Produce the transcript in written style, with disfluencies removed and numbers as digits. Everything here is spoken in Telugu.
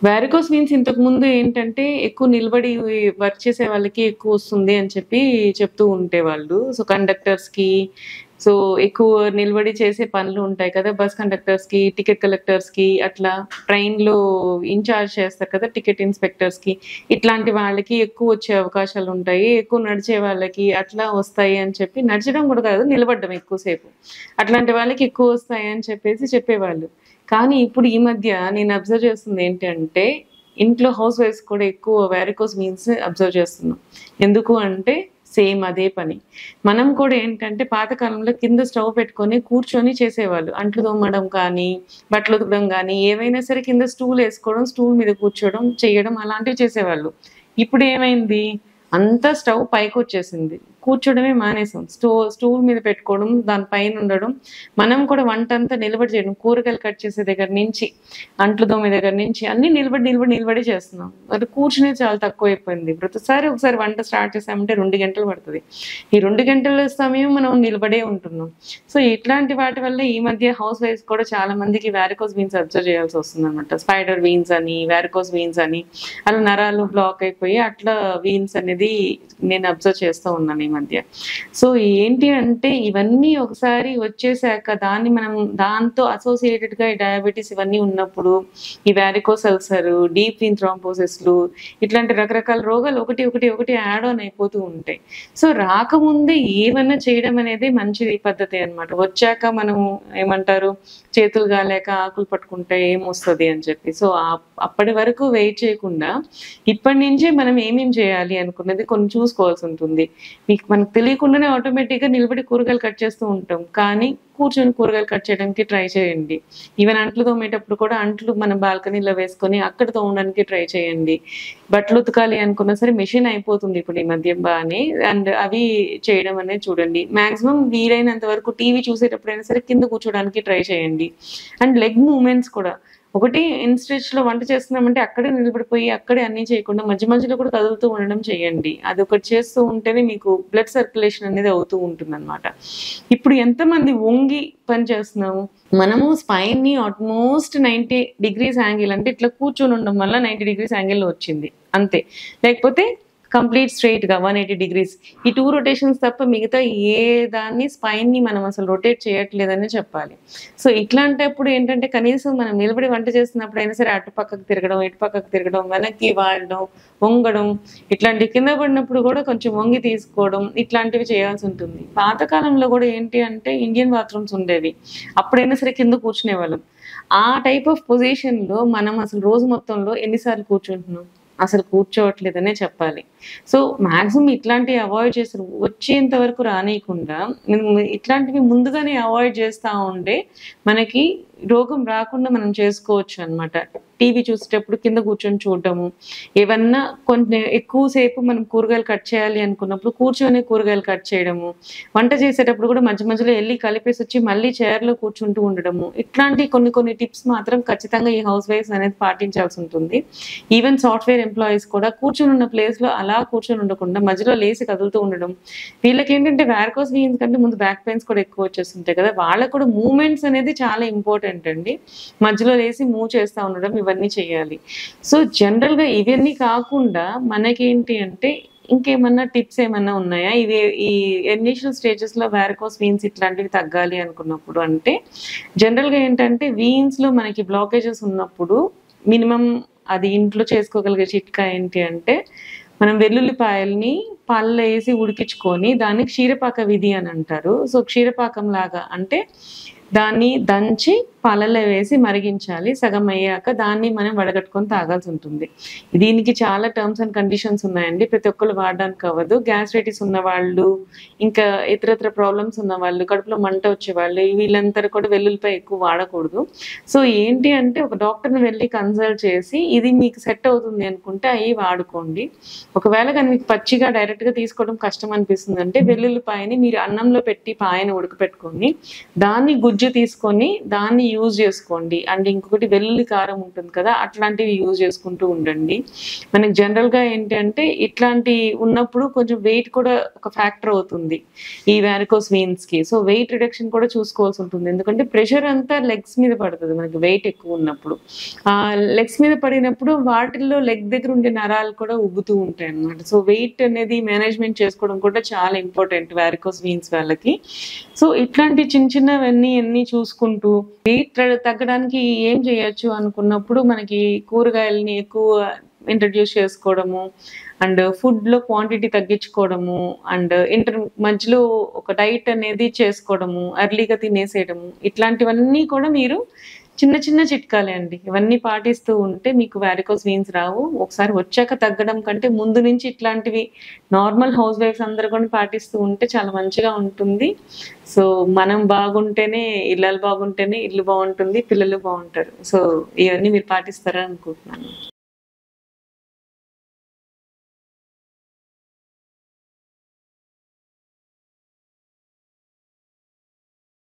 వారికోస్ వీన్స్ ఇంతకుముందు ఏంటంటే, ఎక్కువ నిలబడి వర్క్ చేసే వాళ్ళకి ఎక్కువొస్తుంది అని చెప్తూ ఉండేవాళ్ళు. సో, కండక్టర్స్‌కి సో, ఎక్కువ నిలబడి చేసే పనులు ఉంటాయి కదా! బస్ కండక్టర్స్‌కి, టికెట్ కలెక్టర్స్‌కి అట్లా ట్రైన్‌లో ఇన్‌చార్జ్ చేస్తారు కదా! టికెట్ ఇన్స్‌పెక్టర్స్‌కి ఇట్లాంటి వాళ్ళకి ఎక్కువొచ్చే అవకాశాలుంటాయి. ఎక్కువ నడిచే వాళ్ళకి అట్లా వస్తాయి అని చెప్పి నడచడం కూడా కాదు, నిలబడ్డం ఎక్కువ సేపు. అట్లాంటి వాళ్ళకి ఎక్కువొస్తాయి అని చెప్పేవాళ్ళు. కానీ ఇప్పుడు ఈ మధ్య నేను అబ్జర్వ్ చేస్తుంది ఏంటంటే, ఇంట్లో హౌస్ వైఫ్స్ కూడా ఎక్కువ వారికోస్ వీన్స్ అబ్జర్వ్ చేస్తున్నాం. ఎందుకు అంటే సేమ్ అదే పని. మనం కూడా ఏంటంటే పాత కాలంలో కింద స్టవ్ పెట్టుకొని కూర్చొని చేసేవాళ్ళు. అంట్లు తోమడం కానీ, బట్టలు ఉతకడం గానీ, ఏవైనా సరే కింద స్టూల్ స్టూల్ మీద కూర్చోవడం, చేయడం అలాంటివి చేసేవాళ్ళు. ఇప్పుడేమైంది? అంతా స్టవ్ పైకొచ్చేసింది. కూర్చోడమే మానేసాం. స్టూల్ మీద పెట్టుకోవడం, దాని పైన ఉండడం. మనం కూడా వంటంతా నిలబడి చేయడం. కూరగాయలు కట్ చేసే దగ్గర నుంచి, అంట్లు తోమే దగ్గర నుంచి అన్నీ నిలబడి చేస్తున్నాం. మరి కూర్చునేది చాలా తక్కువైపోయింది. ప్రతిసారి ఒకసారి వంట స్టార్ట్ చేసామంటే 2 గంటలు పడతది. ఈ 2 గంటల సమయం మనం నిలబడే ఉంటున్నాం. సో, ఇట్లాంటి వాటి వల్ల ఈ మధ్య హౌస్ వైఫ్స్ కూడా చాలా మందికి వారికోస్ వీన్స్ అబ్జర్వ్ చేయాల్సొస్తుందనమాట. స్పైడర్ వీన్స్ అని, వారికోస్ వీన్స్ అని అలా నరాలు బ్లాక్ అయిపోయి అట్లా వీన్స్ అనేది నేను అబ్జర్వ్ చేస్తూ ఉన్నాను ఈ మధ్య. సో, ఏంటి అంటే ఇవన్నీ ఒకసారి వచ్చేసాక దాంతో అసోసియేటెడ్‌గా ఈ డయాబెటిస్ ఇవన్నీ ఉన్నప్పుడు ఈ వారికోస్ అల్సర్, డీప్ వెయిన్ థ్రాంబోసిస్‌లు ఇట్లాంటి రకరకాల రోగాలు ఒకటి యాడ్ ఆన్ అయిపోతూ ఉంటాయి. సో, రాకముందే ఏమన్నా చేయడం అనేది మంచి పద్ధతే అన్నమాట. వచ్చాక మనం ఏమంటారు చేతులు గాలేక ఆకులు పట్టుకుంటే ఏమొస్తది అని చెప్పి. సో, అప్పటి వరకు వెయిట్ చేయకుండా ఇప్పటి నుంచే మనం ఏమేం చేయాలి అనుకున్నది కొన్ని చూసుకోవాల్సుంటుంది. మనకు తెలియకుండానే ఆటోమేటిక్‌గా నిలబడి కూరగాయలు కట్ చేస్తూ ఉంటాం. కానీ కూర్చొని కూరగాయలు కట్ చేయడానికి ట్రై చేయండి. ఈవెన్ అంట్లు తోమేటప్పుడు కూడా అంట్లు మన బాల్కనీలో వేసుకొని అక్కడ తోమడానికి ట్రై చేయండి. బట్టలు ఉతకాలి అనుకున్నా సరే మెషిన్ అయిపోతుంది ఇప్పుడు ఈ మధ్య బానే. అండ్ అవి చేయడం అనేది చూడండి. మాక్సిమం వీలైనంత వరకు టీవీ చూసేటప్పుడైనా సరే కింద కూర్చోడానికి ట్రై చేయండి. అండ్ లెగ్ మూవ్‌మెంట్స్ కూడా. ఒకటి ఇన్‌స్ట్రెచ్‌లో వంట చేస్తున్నామంటే అక్కడే నిలబడిపోయి, అక్కడే అన్నీ చేయకుండా మధ్య మధ్యలో కూడా కదులుతూ ఉండడం చేయండి. అదొకటి చేస్తూ ఉంటేనే మీకు బ్లడ్ సర్క్యులేషన్ అనేది అవుతూ ఉంటుందనమాట. ఇప్పుడు ఎంతమంది వంగి పని చేస్తున్నాము? మనము స్పైన్‌ని ఆల్‌మోస్ట్ 90 డిగ్రీస్ యాంగిల్ అంటే ఇట్లా కూర్చొని ఉండడం వల్ల 90 డిగ్రీస్ యాంగిల్‌లో వచ్చింది. అంతే. లేకపోతే కంప్లీట్ స్ట్రెయిట్‌గా 180 డిగ్రీస్. ఈ 2 రొటేషన్స్ తప్ప మిగతా ఏ దాన్ని స్పైన్‌ని మనం అసలు రొటేట్ చేయట్లేదనే చెప్పాలి. సో, ఇట్లాంటప్పుడు ఏంటంటే కనీసం మనం నిలబడి వంట చేస్తున్నప్పుడైనా సరే అటు పక్కకు తిరగడం, ఇటు పక్కకు తిరగడం, వెనక్కి వాలడం, వంగడం ఇట్లాంటివి కింద పడినప్పుడు కూడా కొంచెం వంగి తీసుకోవడం ఇట్లాంటివి చేయాల్సుంటుంది. పాత కాలంలో కూడా ఏంటి అంటే ఇండియన్ బాత్రూమ్స్ ఉండేవి. అప్పుడైనా సరే కింద కూర్చునేవాళ్ళం. ఆ టైప్ ఆఫ్ పొజిషన్‌లో మనం అసలు రోజు మొత్తంలో ఎన్ని సార్లు కూర్చుంటున్నాం? అసలు కూర్చోవట్లేదనే చెప్పాలి. సో, మాక్సిమం ఇట్లాంటివి అవాయిడ్ చేస్తారు. వచ్చేంత వరకు రానీయకుండా ఇట్లాంటివి ముందుగానే అవాయిడ్ చేస్తా ఉంటే మనకి రోగం రాకుండా మనం చేసుకోవచ్చు అన్నమాట. టీవీ చూసేటప్పుడు కింద కూర్చొని చూడడము. ఏవన్నా కొన్ని ఎక్కువ సేపు మనం కూరగాయలు కట్ చేయాలి అనుకున్నప్పుడు కూర్చొని కూరగాయలు కట్ చేయడము. వంట చేసేటప్పుడు కూడా మధ్య మధ్యలో ఎళ్లి కలిపేసొచ్చి మళ్ళీ చైర్‌లో కూర్చుంటూ ఉండడము. ఇట్లాంటి కొన్ని టిప్స్ మాత్రం ఖచ్చితంగా ఈ హౌస్ వైఫ్స్ అనేది పాటించాల్సుంటుంది. ఈవెన్ సాఫ్ట్‌వేర్ ఎంప్లాయీస్ కూడా కూర్చొనున్న ప్లేస్‌లో అలా కూర్చొని ఉండకుండా మధ్యలో లేసి కదులుతూ ఉండడం. వీళ్ళకేంటంటే వారికోస్ వీన్స్ కంటే ముందు బ్యాక్ పెయిన్స్ కూడా ఎక్కువ వచ్చేస్తుంటాయి కదా! వాళ్ళకి కూడా మూవ్‌మెంట్స్ అనేది చాలా ఇంపార్టెంట్ అండి. మధ్యలో లేసి మూవ్ చేస్తా ఉండడం ఇవన్నీ చేయాలి. సో, జనరల్‌గా ఇవన్నీ కాకుండా మనకేంటి అంటే ఇంకేమన్నా టిప్స్ ఏమన్నా ఉన్నాయా? ఈ ఇనీషియల్ స్టేజెస్‌లో వారికోస్ వీన్స్ ఇట్లాంటివి తగ్గాలి అనుకున్నప్పుడు అంటే జనరల్‌గా ఏంటంటే వీన్స్‌లో మనకి బ్లాకేజెస్ ఉన్నప్పుడు మినిమమ్ అది ఇంట్లో చేసుకోగలిగే చిట్కా ఏంటి అంటే మనం వెల్లుల్లిపాయల్ని పాలలో ఏసి ఉడికించుకొని దాన్ని క్షీరపాక విధి అని అంటారు. సో, క్షీరపాకం లాగా అంటే దాన్ని దంచి పాలల్లో వేసి మరిగించాలి. సగం అయ్యాక దాన్ని మనం వడగట్టుకొని తాగాల్సుంటుంది. దీనికి చాలా టర్మ్స్ అండ్ కండిషన్స్ ఉన్నాయండి. ప్రతి ఒక్కళ్ళు వాడడానికి అవ్వదు. గ్యాస్ట్రైటిస్ ఉన్నవాళ్ళు, ఇంకా ఇతరితర ప్రాబ్లమ్స్ ఉన్నవాళ్ళు, కడుపులో మంట వచ్చేవాళ్ళు వీళ్ళందరూ కూడా వెల్లుల్లిపాయ ఎక్కువ వాడకూడదు. సో, ఏంటి అంటే ఒక డాక్టర్‌ని వెళ్లి కన్సల్ట్ చేసి ఇది మీకు సెట్ అవుతుంది అనుకుంటే అయి వాడుకోండి. ఒకవేళ గాని మీకు పచ్చిగా డైరెక్ట్‌గా తీసుకోవడం కష్టం అనిపిస్తుందంటే వెల్లుల్లిపాయని మీరు అన్నంలో పెట్టి పాయని ఉడకపెట్టుకొని దాన్ని గుజ్జు గుజ్జు తీసుకొని దాన్ని యూజ్ చేసుకోండి. అండ్ ఇంకొకటి వెల్లుల్లి కారం ఉంటుంది కదా, అట్లాంటివి యూజ్ చేసుకుంటూ ఉండండి. మనకి జనరల్‌గా ఏంటంటే ఇట్లాంటి ఉన్నప్పుడు కొంచెం వెయిట్ కూడా ఒక ఫ్యాక్టర్ అవుతుంది ఈ వారికోస్ వెయిన్స్‌కి. సో, వెయిట్ రిడక్షన్ కూడా చూసుకోవాల్సి ఉంటుంది. ఎందుకంటే ప్రెషర్ అంతా లెగ్స్ మీద పడతది మనకి వెయిట్ ఎక్కువ ఉన్నప్పుడు. లెగ్స్ మీద పడినప్పుడు వాటిల్లో లెగ్ దగ్గర ఉండే నరాలు కూడా ఉబ్బుతూ ఉంటాయన్నమాట. సో, వెయిట్ అనేది మేనేజ్‌మెంట్ చేసుకోవడం కూడా చాలా ఇంపార్టెంట్ వారికోస్ వెయిన్స్ వాళ్ళకి. సో, ఇట్లాంటి చిన్న చిన్నవన్నీ అన్నీ చూసుకుంటూ వెయిట్ తగ్గడానికి ఏం చేయొచ్చు అనుకున్నప్పుడు మనకి కూరగాయలని ఎక్కువ ఇంట్రడ్యూస్ చేసుకోవడము, అండ్ ఫుడ్‌లో క్వాంటిటీ తగ్గించుకోవడము, అండ్ మధ్యలో ఒక డైట్ అనేది చేసుకోవడము, ఎర్లీగా తినేసేయడము, ఇట్లాంటివన్నీ కూడా మీరు చిన్న చిన్న చిట్కాలే అండి. ఇవన్నీ పాటిస్తూ ఉంటే మీకు వారికోస్ వెయిన్స్ రావు. ఒకసారి వచ్చాక తగ్గడం కంటే ముందు నుంచి ఇట్లాంటివి నార్మల్ హౌస్ వైఫ్స్ అందరూ కూడా పాటిస్తూ ఉంటే చాలా మంచిగా ఉంటుంది. సో, మనం బాగుంటేనే ఇల్లాలు బాగుంటేనే ఇల్లు బాగుంటుంది, పిల్లలు బాగుంటారు. సో, ఇవన్నీ మీరు పాటిస్తారని అనుకుంటున్నాను.